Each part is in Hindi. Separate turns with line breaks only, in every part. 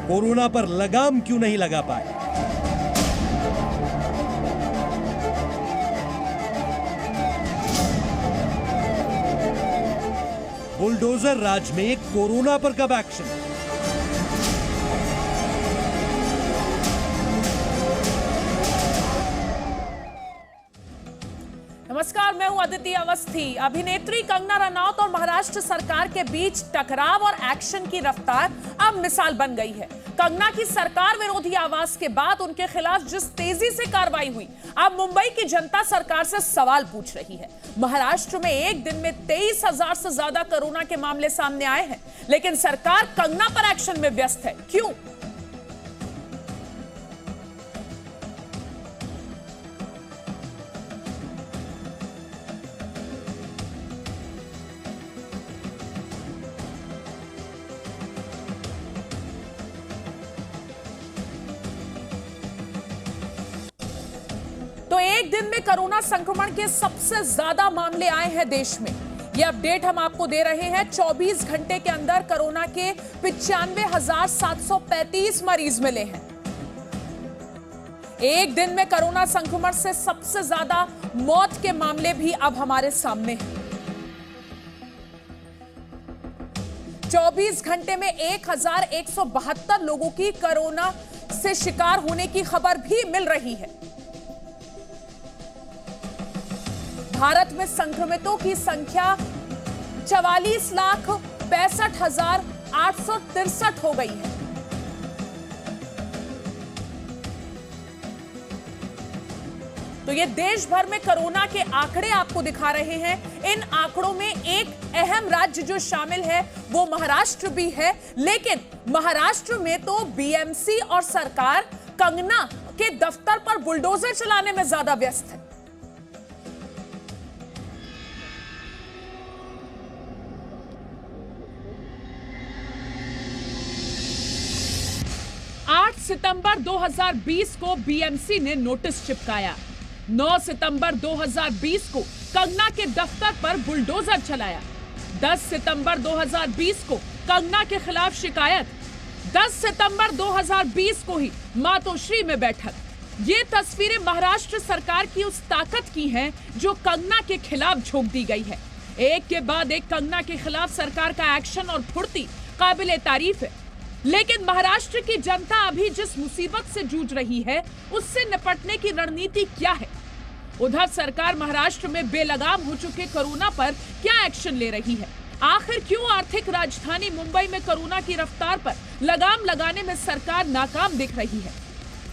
कोरोना पर लगाम क्यों नहीं लगा पाए? बुलडोजर राज में कोरोना पर कब एक्शन?
नमस्कार, मैं हूं अदिति अवस्थी। अभिनेत्री कंगना रनौत और महाराष्ट्र सरकार के बीच टकराव और एक्शन की रफ्तार अब मिसाल बन गई है। कंगना की सरकार विरोधी आवाज के बाद उनके खिलाफ जिस तेजी से कार्रवाई हुई, अब मुंबई की जनता सरकार से सवाल पूछ रही है। महाराष्ट्र में एक दिन में 23,000 से ज्यादा कोरोना के मामले सामने आए हैं, लेकिन सरकार कंगना पर एक्शन में व्यस्त है। क्यों? तो एक दिन में कोरोना संक्रमण के सबसे ज्यादा मामले आए हैं देश में। ये अपडेट हम आपको दे रहे हैं। 24 घंटे के अंदर कोरोना के 95,735 मरीज मिले हैं। एक दिन में कोरोना संक्रमण से सबसे ज्यादा मौत के मामले भी अब हमारे सामने हैं। 24 घंटे में 1,172 लोगों की कोरोना से शिकार होने की खबर भी मिल रही है। भारत में संक्रमितों की संख्या 44,65,863 हो गई है। तो ये देश भर में कोरोना के आंकड़े आपको दिखा रहे हैं। इन आंकड़ों में एक अहम राज्य जो शामिल है वो महाराष्ट्र भी है, लेकिन महाराष्ट्र में तो बीएमसी और सरकार कंगना के दफ्तर पर बुलडोजर चलाने में ज्यादा व्यस्त है। 8 सितंबर 2020 को बीएमसी ने नोटिस चिपकाया। 9 सितंबर 2020 को कंगना के दफ्तर पर बुलडोजर चलाया। 10 सितंबर 2020 को कंगना के खिलाफ शिकायत। 10 सितंबर 2020 को ही मातोश्री में बैठक। ये तस्वीरें महाराष्ट्र सरकार की उस ताकत की हैं जो कंगना के खिलाफ झोंक दी गई है। एक के बाद एक कंगना के खिलाफ सरकार का एक्शन और फुर्ती काबिले तारीफ है। लेकिन महाराष्ट्र की जनता अभी जिस मुसीबत से जूझ रही है, उससे निपटने की रणनीति क्या है? उधर सरकार महाराष्ट्र में बेलगाम हो चुके कोरोना पर क्या एक्शन ले रही है? आखिर क्यों आर्थिक राजधानी मुंबई में कोरोना की रफ्तार पर लगाम लगाने में सरकार नाकाम दिख रही है?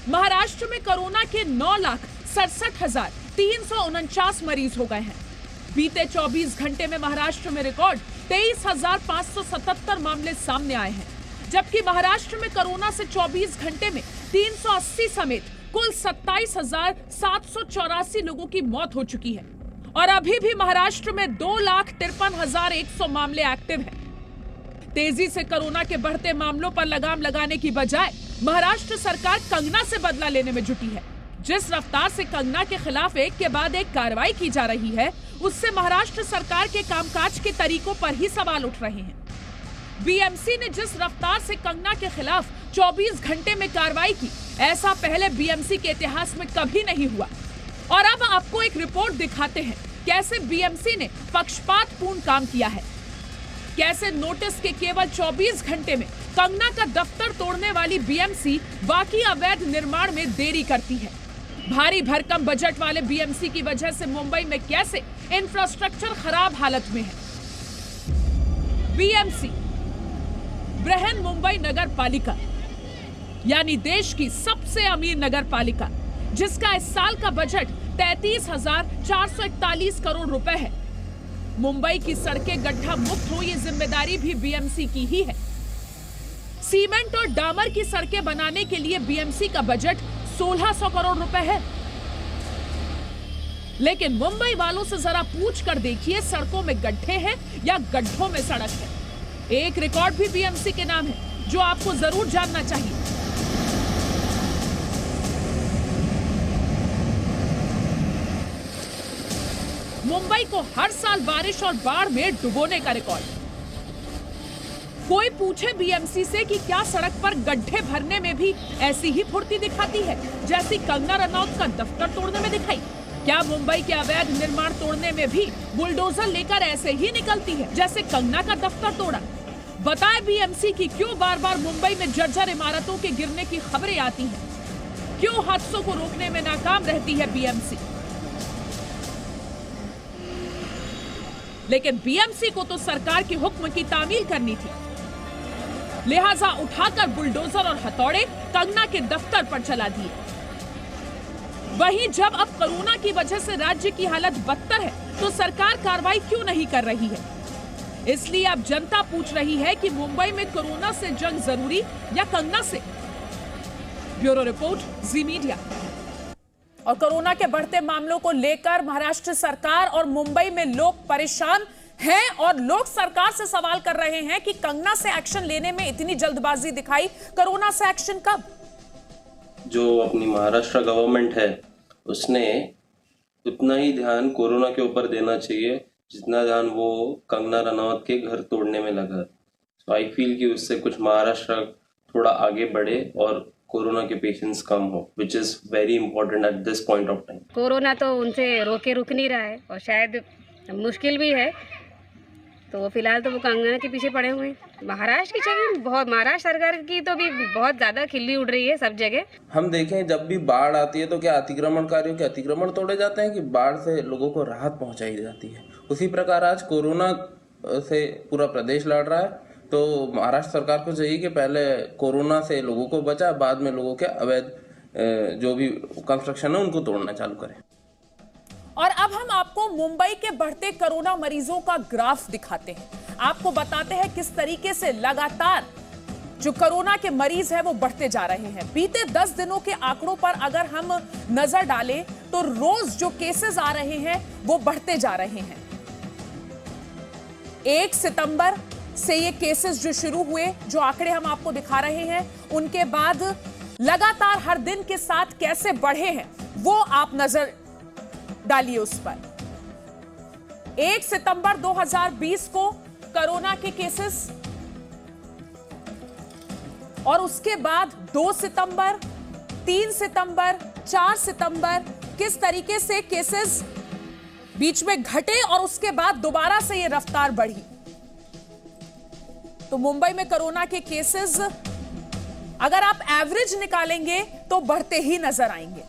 महाराष्ट्र में कोरोना के 9,67,349 मरीज हो गए हैं। बीते 24 घंटे में महाराष्ट्र में रिकॉर्ड 23,577 मामले सामने आए हैं, जबकि महाराष्ट्र में कोरोना से 24 घंटे में 380 समेत कुल 27,784 लोगों की मौत हो चुकी है और अभी भी महाराष्ट्र में 2,53,100 मामले एक्टिव हैं। तेजी से कोरोना के बढ़ते मामलों पर लगाम लगाने की बजाय महाराष्ट्र सरकार कंगना से बदला लेने में जुटी है। जिस रफ्तार से कंगना के खिलाफ एक के बाद एक कार्रवाई की जा रही है, उससे महाराष्ट्र सरकार के कामकाज के तरीकों पर ही सवाल उठ रहे हैं। बीएमसी ने जिस रफ्तार से कंगना के खिलाफ 24 घंटे में कार्रवाई की, ऐसा पहले बीएमसी के इतिहास में कभी नहीं हुआ। और अब आपको एक रिपोर्ट दिखाते हैं कैसे बीएमसी ने पक्षपातपूर्ण काम किया है, कैसे नोटिस के केवल 24 घंटे में कंगना का दफ्तर तोड़ने वाली बीएमसी बाकी अवैध निर्माण में देरी करती है। भारी भरकम बजट वाले बीएमसी की वजह से मुंबई में कैसे इंफ्रास्ट्रक्चर खराब हालत में है। बीएमसी बृहन मुंबई नगर पालिका यानी देश की सबसे अमीर नगर पालिका, जिसका इस साल का बजट 33,441 करोड़ रुपए है। मुंबई की सड़कें गड्ढा मुक्त हो, ये जिम्मेदारी भी बीएमसी की ही है। सीमेंट और डामर की सड़कें बनाने के लिए बीएमसी का बजट 1,600 करोड़ रुपए है। लेकिन मुंबई वालों से जरा पूछ कर देखिए, सड़कों में गड्ढे हैं या गड्ढों में सड़क है। एक रिकॉर्ड भी बीएमसी के नाम है जो आपको जरूर जानना चाहिए। मुंबई को हर साल बारिश और बाढ़ में डुबोने का रिकॉर्ड। कोई पूछे बीएमसी से कि क्या सड़क पर गड्ढे भरने में भी ऐसी ही फुर्ती दिखाती है जैसी कंगना रनौत का दफ्तर तोड़ने में दिखाई? क्या मुंबई के अवैध निर्माण तोड़ने में भी बुलडोजर लेकर ऐसे ही निकलती है जैसे कंगना का दफ्तर तोड़ा? बताए बीएमसी कि क्यों बार बार मुंबई में जर्जर इमारतों के गिरने की खबरें आती हैं? क्यों हादसों को रोकने में नाकाम रहती है बीएमसी? लेकिन बीएमसी को तो सरकार के हुक्म की तामील करनी थी, लिहाजा उठाकर बुलडोजर और हथौड़े कंगना के दफ्तर पर चला दिए। वहीं जब अब कोरोना की वजह से राज्य की हालत बदतर है तो सरकार कार्रवाई क्यों नहीं कर रही है? इसलिए अब जनता पूछ रही है कि मुंबई में कोरोना से जंग जरूरी या कंगना से? ब्यूरो रिपोर्ट, जी मीडिया। और कोरोना के बढ़ते मामलों को लेकर महाराष्ट्र सरकार और मुंबई में लोग परेशान हैं और लोग सरकार से सवाल कर रहे हैं कि कंगना से एक्शन लेने में इतनी जल्दबाजी दिखाई, कोरोना से एक्शन कब?
जो अपनी महाराष्ट्र गवर्नमेंट है उसने उतना ही ध्यान कोरोना के ऊपर देना चाहिए जितना ध्यान वो कंगना रनौत के घर तोड़ने में लगा। सो आई फील कि उससे कुछ महाराष्ट्र थोड़ा आगे बढ़े और कोरोना के पेशेंट्स कम हो, which is very important at this point of time.
Corona तो उनसे रुक नहीं रहा है और शायद मुश्किल भी है, तो फिलहाल तो वो कंगना के पीछे पड़े हुए हैं। महाराष्ट्र की छवि बहुत, महाराष्ट्र सरकार की तो भी बहुत ज़्यादा खिल्ली उड़ रही है सब जगह।
हम देखें जब भी बाढ़ आती है तो क्या अतिक्रमणकारियों के अतिक्रमण तोड़े जाते हैं कि बाढ़ से लोगों को राहत पहुंचाई जाती है? उसी प्रकार आज कोरोना से पूरा प्रदेश लड़ रहा है, तो महाराष्ट्र सरकार को चाहिए कि पहले कोरोना से लोगों को बचा, बाद में लोगों के अवैध जो भी कंस्ट्रक्शन है उनको तोड़ना चालू करें।
और अब हम आपको मुंबई के बढ़ते कोरोना मरीजों का ग्राफ दिखाते हैं, आपको बताते हैं किस तरीके से लगातार जो कोरोना के मरीज हैं वो बढ़ते जा रहे हैं। बीते 10 दिनों के आंकड़ों पर अगर हम नजर डालें तो रोज जो केसेस आ रहे हैं वो बढ़ते जा रहे हैं। 1 सितंबर से ये केसेस जो शुरू हुए, जो आंकड़े हम आपको दिखा रहे हैं, उनके बाद लगातार हर दिन के साथ कैसे बढ़े हैं वो आप नजर डालिए उस पर। 1 सितंबर 2020 को कोरोना के केसेस और उसके बाद 2 सितंबर, 3 सितंबर, 4 सितंबर किस तरीके से केसेस बीच में घटे और उसके बाद दोबारा से ये रफ्तार बढ़ी। तो मुंबई में कोरोना के केसेस अगर आप एवरेज निकालेंगे तो बढ़ते ही नजर आएंगे।